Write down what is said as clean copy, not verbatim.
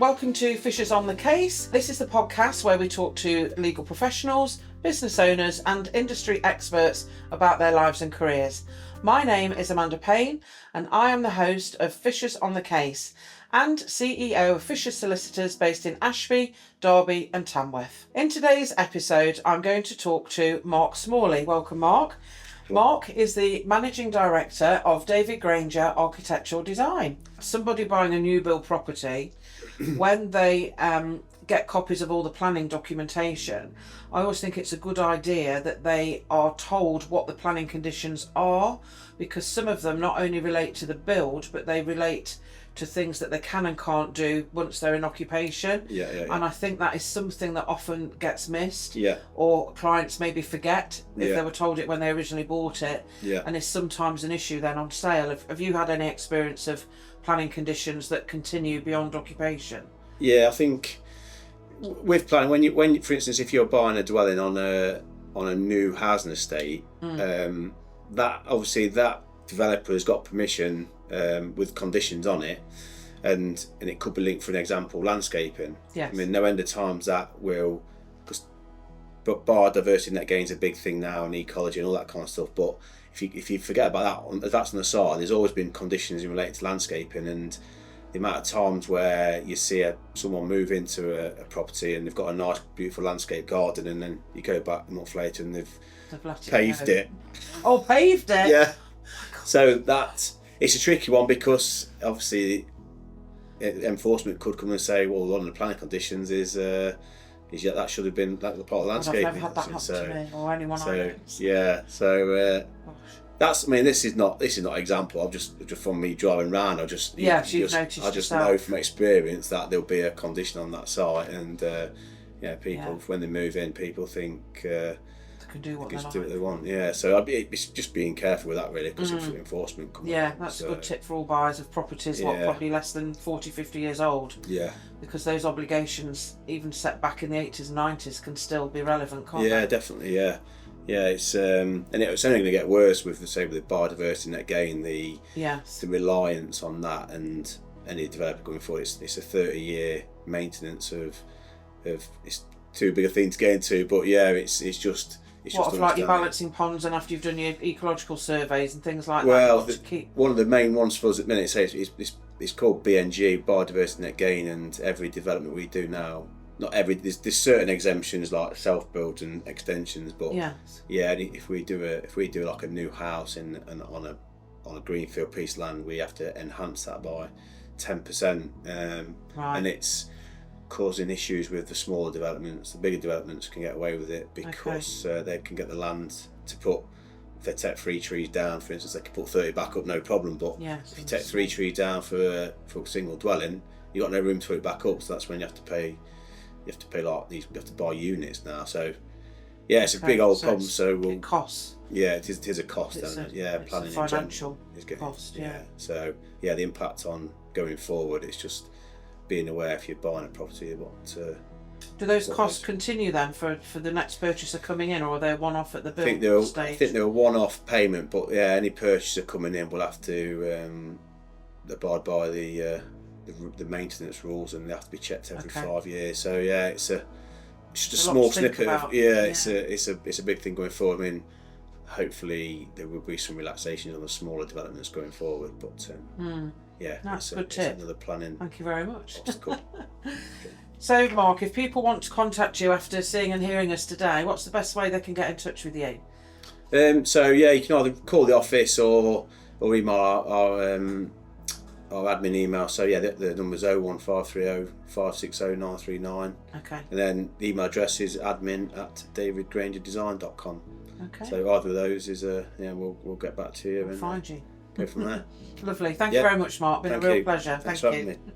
Welcome to Fishers on the Case. This is the podcast where we talk to legal professionals, business owners and industry experts about their lives and careers. My name is Amanda Payne and I am the host of Fishers on the Case and CEO of Fishers Solicitors based in Ashby, Derby and Tamworth. In today's episode, I'm going to talk to Mark Smalley. Welcome, Mark. Mark is the Managing Director of David Granger Architectural Design. Somebody buying a new build property, when they get copies of all the planning documentation, I always think it's a good idea that they are told what the planning conditions are, because some of them not only relate to the build, but they relate to things that they can and can't do once they're in occupation. Yeah. And I think that is something that often gets missed, Yeah. or clients maybe forget if Yeah. they were told it when they originally bought it, Yeah. and is sometimes an issue then on sale. Have you had any experience of planning conditions that continue beyond occupation? Yeah, I think with planning, when for instance, if you're buying a dwelling on a new housing estate, that obviously that developer has got permission with conditions on it, and it could be linked, for an example, landscaping. Yes. I mean, no end of times that will, but biodiversity net gain's a big thing now, and ecology and all that kind of stuff. But if you forget about that, that's on the side. There's always been conditions in related to landscaping, and the amount of times where you see someone move into a property and they've got a nice, beautiful landscape garden, and then you go back a month later and they've paved it. Oh, paved it? Yeah. So it's a tricky one, because obviously enforcement could come and say, well, one of the planning conditions is that should have been part of the landscaping. I've never had that happen to me or anyone I know. Yeah. So that's. I mean, this is not example. I've just from me driving around. I just noticed I just yourself. know from experience that there'll be a condition on that site, and people when they move in, people think they can do what they want. Yeah, so it's just being careful with that, really, because of enforcement. Yeah, that's a good tip for all buyers of properties probably less than 40, 50 years old. Yeah. Because those obligations, even set back in the 80s and 90s, can still be relevant, can't they? Yeah, definitely. Yeah. It's and it's only going to get worse with the biodiversity net gain, the reliance on that, and any developer going forward. It's a 30-year maintenance of it's too big a thing to get into, but it's just. What, like your balancing ponds, and after you've done your ecological surveys and things like that? Well, one of the main ones for us at the minute it's called BNG, Biodiversity Net Gain, and every development we do now, not every, there's certain exemptions like self-build and extensions, but if we do like a new house on a greenfield piece of land, we have to enhance that by 10%, and it's causing issues with the smaller developments. The bigger developments can get away with it because they can get the land to put, if they take 3 trees down, for instance, they can put 30 back up, no problem. But if you take 3 trees down for a single dwelling, you've got no room to put it back up, so that's when you have to pay like these, you have to buy units now. So it's a big old problem. So it costs. Yeah, it is a cost. It's planning a financial is getting cost. So the impact on going forward, it's just being aware if you're buying a property do those costs continue then for the next purchaser coming in, or are they one-off at the build stage? I think they're a one-off payment, but any purchaser coming in will have to abide by the maintenance rules, and they have to be checked every 5 years. So it's just a small snippet of it's a big thing going forward. I mean, hopefully there will be some relaxations on the smaller developments going forward, but that's a good tip. Another planning. Thank you very much. That's good. So, Mark, if people want to contact you after seeing and hearing us today, what's the best way they can get in touch with you? You can either call the office or email our admin email. So the number's 01530 560 939. Okay. And then the email address is admin@davidgrangerdesign.com. Okay. So either of those is we'll get back to you. We'll find you. Go from there. Lovely. Thank you very much, Mark. Been a real pleasure. Thanks Thank for you. having me.